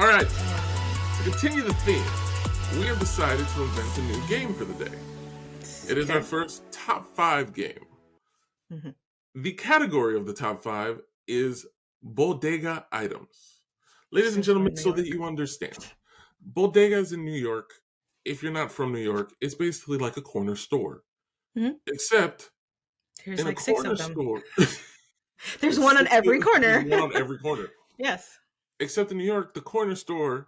All right. To continue the theme, we have decided to invent a new game for the day. It is our first top 5 game. Mm-hmm. The category of the top 5 is bodega items. Ladies and gentlemen, so that you understand, bodega is in New York. If you're not from New York, it's basically like a corner store. Mm-hmm. Except there's in like a 6 corner of them. store. There's one on every corner. There's one on every corner. Yes. Except in New York, the corner store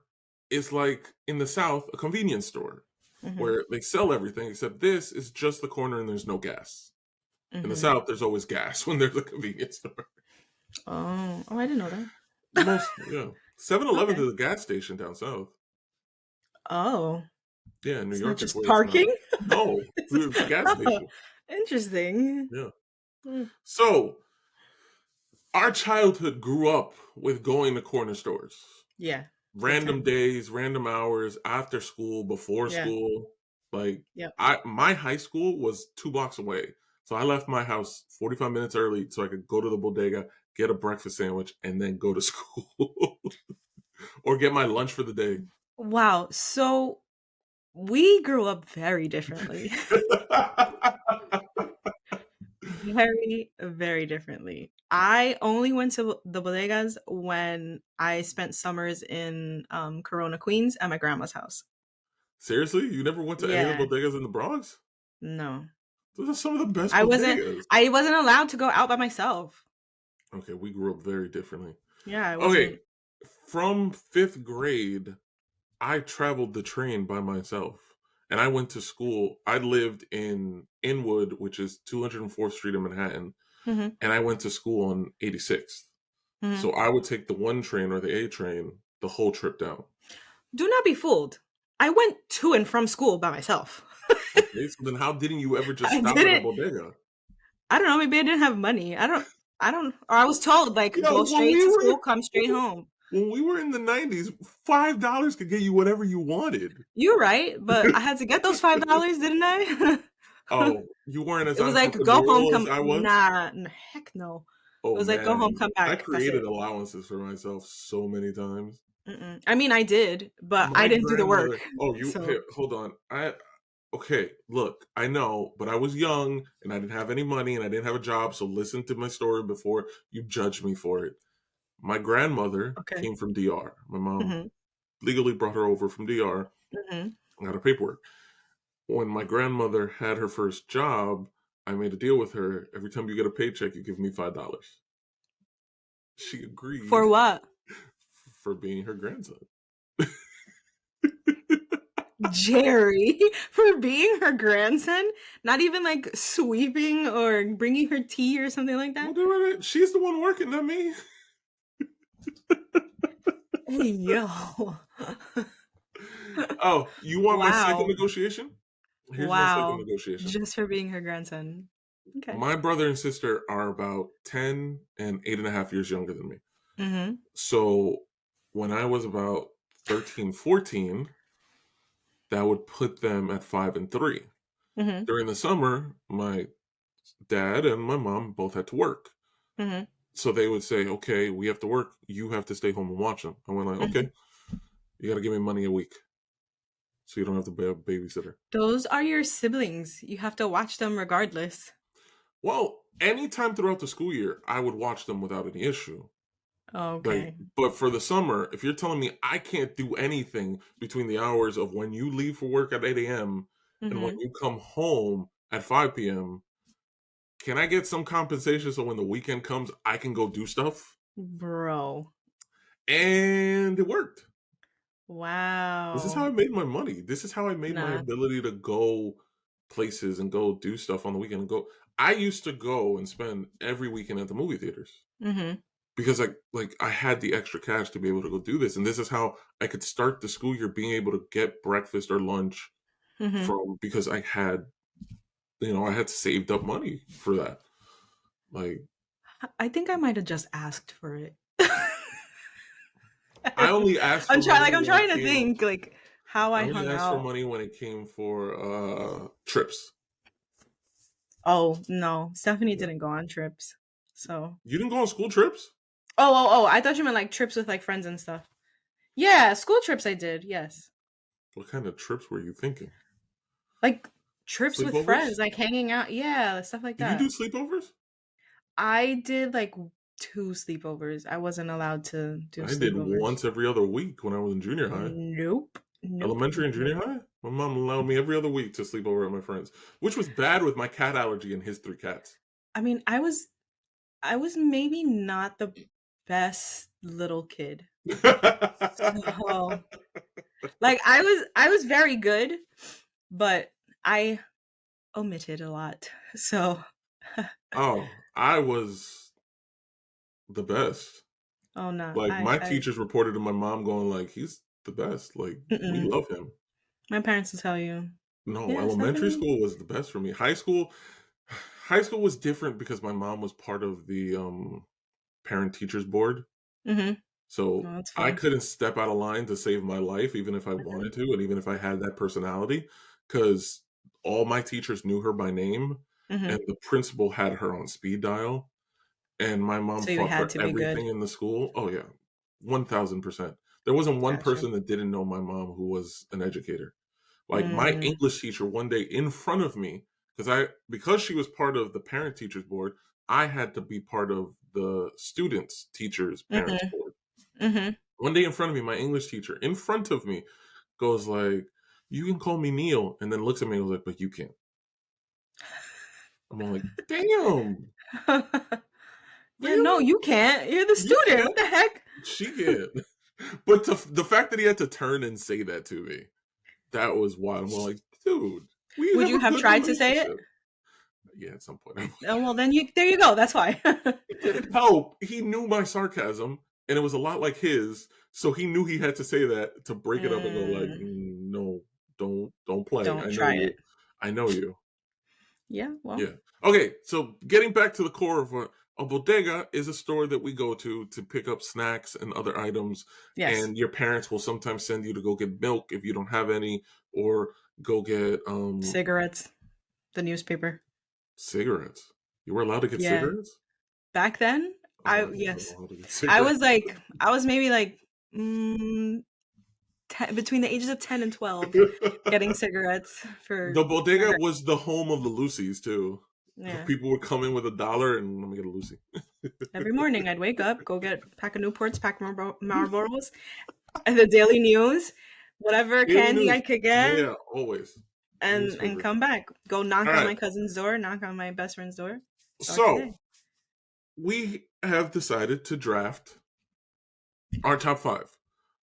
is like in the South, a convenience store where they sell everything, except this is just the corner and there's no gas. In the South, there's always gas when there's a convenience store. Oh, I didn't know that. 7-Eleven is a gas station down South. Oh. Yeah, in New York. Not just parking? No, it's a gas station. Interesting. Yeah. So, our childhood grew up with going to corner stores. Yeah. Random days, random hours, after school, before school. Like, my high school was 2 blocks away. So I left my house 45 minutes early so I could go to the bodega, get a breakfast sandwich, and then go to school. Or get my lunch for the day. Wow. So we grew up very differently. Very, very differently. I only went to the bodegas when I spent summers in Corona, Queens at my grandma's house. Seriously? You never went to any of the bodegas in the Bronx? No. Those are some of the best bodegas. I wasn't allowed to go out by myself. Okay, we grew up very differently. Yeah. Okay, from 5th grade, I traveled the train by myself. And I went to school. I lived in Inwood, which is 204th Street in Manhattan. Mm-hmm. And I went to school on 86th. Mm-hmm. So I would take the 1 train or the A train the whole trip down. Do not be fooled. I went to and from school by myself. Okay, so then how didn't you ever just stop at a bodega? I don't know. Maybe I didn't have money. I don't. Or I was told, like, go straight to school, come straight home. When we were in the 90s, $5 could get you whatever you wanted. You're right, but I had to get those $5, didn't I? Oh, you weren't as it was like go home, come. I was? Nah, heck no. Oh, it was like go home, come back. I created allowances for myself so many times. I mean, I did, but I didn't do the work. Oh, okay, hold on. Okay, look, I know, but I was young and I didn't have any money and I didn't have a job. So listen to my story before you judge me for it. My grandmother came from DR. My mom legally brought her over from DR. Got her paperwork. When my grandmother had her first job, I made a deal with her. Every time you get a paycheck, you give me $5. She agreed. For what? For being her grandson. Jerry, for being her grandson? Not even like sweeping or bringing her tea or something like that? Well, she's the one working, not me. Hey, yo. Oh, you want my second negotiation? Here's my second negotiation. Just for being her grandson. Okay. My brother and sister are about 10 and 8.5 years younger than me. Mm-hmm. So when I was about 13, 14, that would put them at 5 and 3. Mm-hmm. During the summer, my dad and my mom both had to work. Mm-hmm. So they would say, okay, we have to work. You have to stay home and watch them. I went like, okay, you got to give me money a week so you don't have to pay a babysitter. Those are your siblings. You have to watch them regardless. Well, anytime throughout the school year, I would watch them without any issue. Okay. But for the summer, if you're telling me I can't do anything between the hours of when you leave for work at 8 a.m. and when you come home at 5 p.m., can I get some compensation so when the weekend comes, I can go do stuff? Bro. And it worked. Wow. This is how I made my money. This is how I made my ability to go places and go do stuff on the weekend. I used to go and spend every weekend at the movie theaters. Mm-hmm. Because I had the extra cash to be able to go do this. And this is how I could start the school year being able to get breakfast or lunch from, because I had, I had saved up money for that. I think I might have just asked for it. I only asked for I'm trying to think how I hung out. I asked for money when it came for trips. Oh, no. Stephanie didn't go on trips. So you didn't go on school trips? Oh, I thought you meant like trips with like friends and stuff. Yeah, school trips I did. Yes. What kind of trips were you thinking? Like trips with Sleepovers? friends, like hanging out. Yeah, stuff like Did you do that. sleepovers? I did like 2 sleepovers. I wasn't allowed to do I did sleepovers. once every other week when I was in junior high. Nope. Nope. Elementary Nope. and junior Nope. high? My mom allowed me every other week to sleep over at my friends, which was bad with my cat allergy and his 3 cats. I mean, I was maybe not the best little kid. So, like I was very good, but I omitted a lot. So, Oh, I was the best. oh no, Like my I teachers reported to my mom going like, "He's the best. Like we mm-mm. love him." My parents will tell you, No, yeah, elementary Stephanie. school was the best for me. High school was different because my mom was part of the parent teachers board. Mm-hmm. So No, that's I fun. couldn't step out of line to save my life, even if I Mm-hmm. wanted to, and even if I had that personality, because all my teachers knew her by name, Mm-hmm. and the principal had her on speed dial, and my mom So you fought had for to be good. everything in the school. Oh yeah, 1000%. There wasn't one Gotcha. person that didn't know my mom who was an educator. Like my Mm, English teacher one day in front of me, because she was part of the parent teachers board, I had to be part of the students teachers parents mm-hmm. board. Mm-hmm. One day in front of me, my English teacher in front of me goes like, "You can call me Neil," and then looks at me and was like, "But you can't." I'm like, "Damn, Yeah, no, really? you can't. You're the You student. What can't? the heck? She can't." But the fact that he had to turn and say that to me, that was wild. I'm like, dude, we Would have you a have good tried to say it? relationship. Yeah, at some point. Oh, well, then there you go. That's why. It didn't help. He knew my sarcasm, and it was a lot like his, so he knew he had to say that to break it up and go like, Mm, No, don't play. don't try it. I know you." Yeah, well, Yeah. Okay, so getting back to the core of a bodega is a store that we go to pick up snacks and other items, yes. and your parents will sometimes send you to go get milk if you don't have any, or go get Cigarettes, the newspaper. cigarettes. You were allowed to get Yeah. cigarettes? Back then, Oh, I was not yes. allowed to get I cigarettes. was like, I was maybe like, mm, 10, between the ages of 10 and 12, getting cigarettes The for bodega her. was the home of the Lucy's too. Yeah. People would come in with $1 and let me get a Lucy. Every morning I'd wake up, go get a pack of Newports, pack of Marlboros, and the Daily News, whatever Daily candy News. I could Yeah, get, yeah, always. and Newspapers. come back. Go All knock on right. my cousin's door, knock on my best friend's door, start the So day. we have decided to draft our top 5.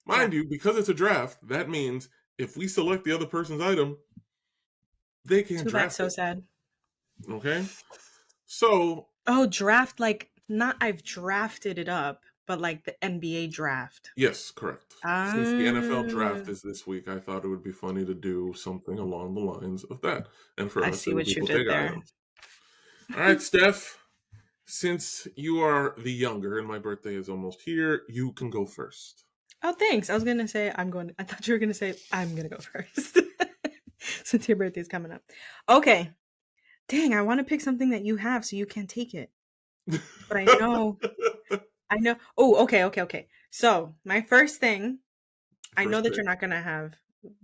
Yeah. Mind you, because it's a draft, that means if we select the other person's item, they can't Too bad, draft so it. sad. Okay? So, Oh, draft, like not I've drafted it up, but like the NBA draft. yes, correct. Since the NFL draft Ah, is this week, I thought it would be funny to do something along the lines of that. And for I us, see it would what be you did bodega there. items. All right, Steph, since you are the younger and my birthday is almost here, you can go first. Oh, thanks. I was gonna say I'm going. I thought you were gonna say I'm gonna go first, since your birthday's coming up. Okay. Dang, I want to pick something that you have so you can take it. But I know, I know. Oh, okay, okay, okay. So my first thing, I know First that pick. you're not gonna have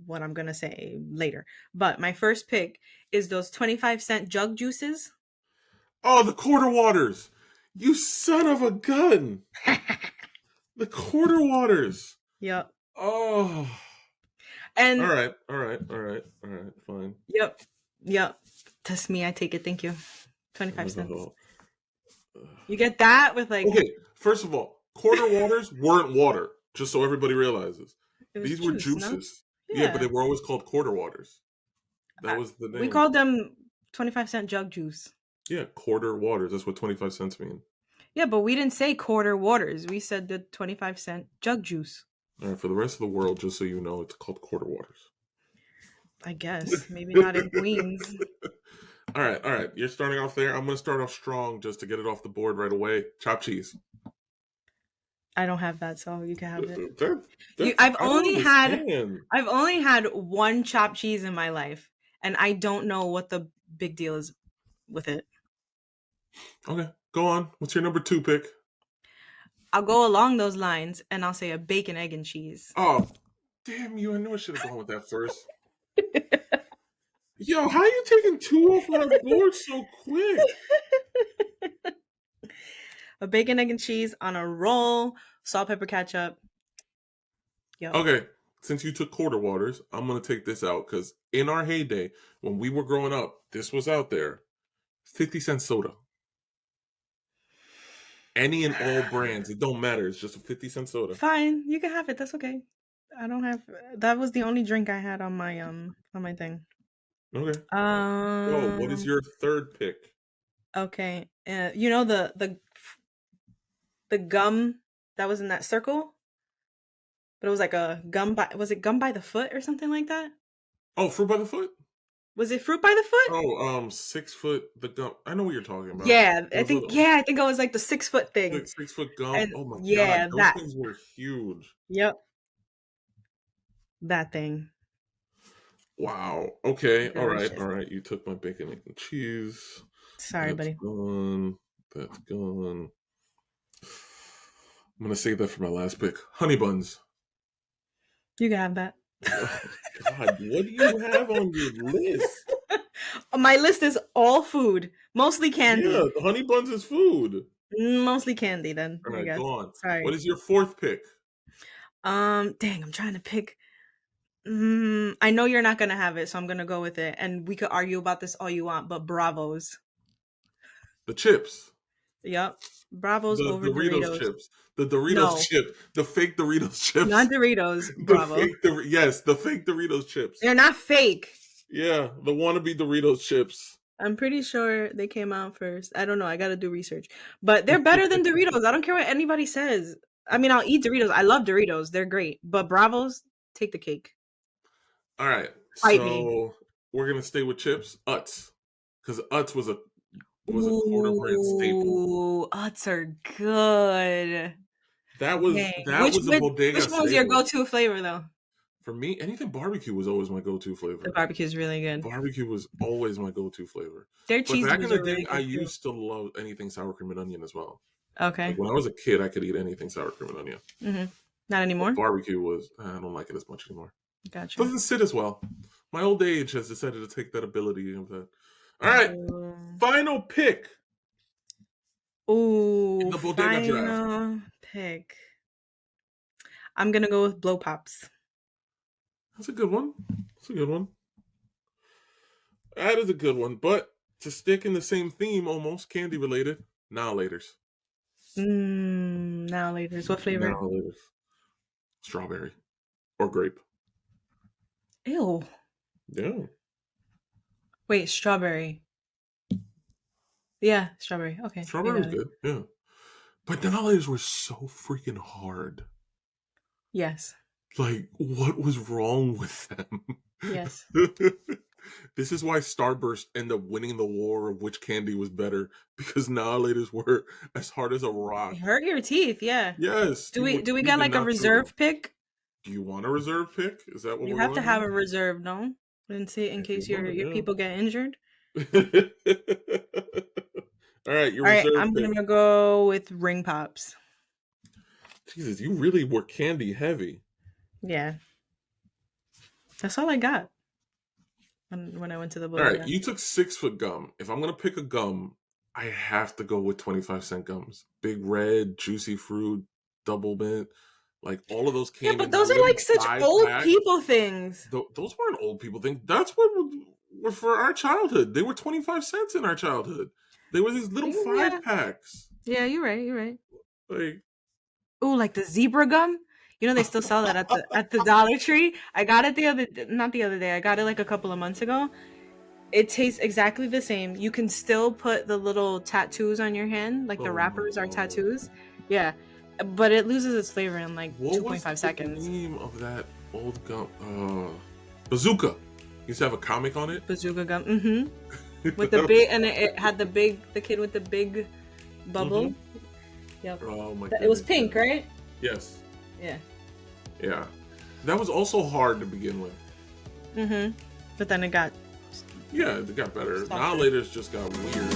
what I'm gonna say later, but my first pick is those 25-cent jug juices. Oh, the quarter waters. You son of a gun. The quarter waters. Yep. Oh. All And right. All right. All right. All right. Fine. yep. Yep. That's me. I take it. Thank you. 25 cents. Oh. You get that with like Okay. First of all, quarter waters weren't water, just so everybody realizes. it was These were juice, no? juices. Yeah, but they Yeah. were always called quarter waters. That I, was the we name. called them 25-cent jug juice. Yeah, quarter waters. That's what 25 cents mean. Yeah, but we didn't say quarter waters. We said the 25-cent jug juice. All right, for the rest of the world, just so you know, it's called quarter waters. I guess. Maybe not in Queens. All right. You're starting off there. I'm going to start off strong just to get it off the board right away. Chopcheese. I don't have that, so you can have it. You That's I don't understand. I've only had one chopped cheese in my life, and I don't know what the big deal is with it. Okay, go on. What's your number 2 pick? I'll go along those lines and I'll say a bacon, egg, and cheese. Oh, damn you. I knew I should have gone with that first. Yo, how are you taking 2 off my board so quick? A bacon, egg, and cheese on a roll, salt, pepper, ketchup. Yo. Okay, since you took quarter waters, I'm going to take this out because in our heyday, when we were growing up, this was out there. 50-cent soda. Any and all brands. It don't matter. It's just a 50-cent soda. Fine, you can have it. That's okay. I don't have. That was the only drink I had on my thing. Okay. Oh, what is your third pick? Okay. You know the gum that was in that circle, but it was like a gum by. Was it gum by the foot or something like that? Oh, fruit by the foot. Was it fruit by the foot? Oh, 6 foot the gum. I know what you're talking about. Yeah, I think it was like the 6 foot thing. 6 foot gum. And oh my yeah, god, those things were huge. Yep. That thing. Wow. Okay. Delicious. All right. You took my bacon, egg, and cheese. Sorry, That's buddy. gone. That's gone. I'm gonna save that for my last pick. Honey buns. You can have that. Oh, God, what do you have on your list? My list is all food, mostly candy. Yeah, honey buns is food. Mostly candy, then. All right, go on. Sorry. What is your fourth pick? Dang, I'm trying to pick. I know you're not gonna have it, so I'm gonna go with it. And we could argue about this all you want, but Bravos. The chips. Yep, Bravos over Doritos chips. The Doritos chip. The fake Doritos chips. Not Doritos. Bravo. Yes, the fake Doritos chips. They're not fake. Yeah, the wannabe Doritos chips. I'm pretty sure they came out first. I don't know. I got to do research. But they're better than Doritos. I don't care what anybody says. I mean, I'll eat Doritos. I love Doritos. They're great. But Bravos, take the cake. All right. Fight so me. we're going to stay with chips. Utz. Because Utz was a quarter brand staple. Ooh, Utz are good. That was a bodega Which one was your go-to flavor, though? For me, anything barbecue was always my go-to flavor. The barbecue is really good. Barbecue was always my go-to flavor. Their cheese back in the day, really I used to love anything sour cream and onion as well. Okay. Like when I was a kid, I could eat anything sour cream and onion. Mm-hmm. Not anymore? But barbecue was, I don't like it as much anymore. Gotcha. Doesn't sit as well. My old age has decided to take that ability of that. All right. Final pick. Ooh. In the bodega draft. Final pick. I'm going to go with Blow Pops. That's a good one. That is a good one. But to stick in the same theme, almost candy related, Now Laters. Now Laters. What flavor? Now Laters. Strawberry or grape. Ew. Yeah. Wait, strawberry. Yeah, strawberry. Okay. Strawberry was good. Yeah. But the Now Laters were so freaking hard. Yes. Like, what was wrong with them? Yes. This is why Starburst ended up winning the war of which candy was better, because Now Laters were as hard as a rock. It hurt your teeth, yeah. Yes. Do we get like a reserve pick? Do you want a reserve pick? Is that what you have to have a reserve, no? In case your people get injured. All right, your reserve I'm pick. gonna go with Ring Pops. Jesus, you really were candy heavy. Yeah. That's all I got when I went to the bodega. All right, you took 6 foot gum. If I'm going to pick a gum, I have to go with 25-cent gums. Big Red, Juicy Fruit, Double Mint. Like, all of those candy. Yeah, but those are like such old people things. Those weren't old people things. That's what were for our childhood. They were 25 cents in our childhood. They were these little 5-packs. Yeah, you're right. Like, oh, like the zebra gum? You know they still sell that at the Dollar Tree. I got it not the other day. I got it like a couple of months ago. It tastes exactly the same. You can still put the little tattoos on your hand, like the wrappers are tattoos. Yeah, but it loses its flavor in like 2.5 seconds. What was the name of that old gum? Bazooka. Used to have a comic on it. Bazooka gum. Mm-hmm. With the big, and it had the kid with the big bubble. Mm-hmm. Yep. Oh my God. It was pink, right? Yes. Yeah. That was also hard to begin with. Mm-hmm. But then it got... Yeah, it got better. Now Laters just got weird.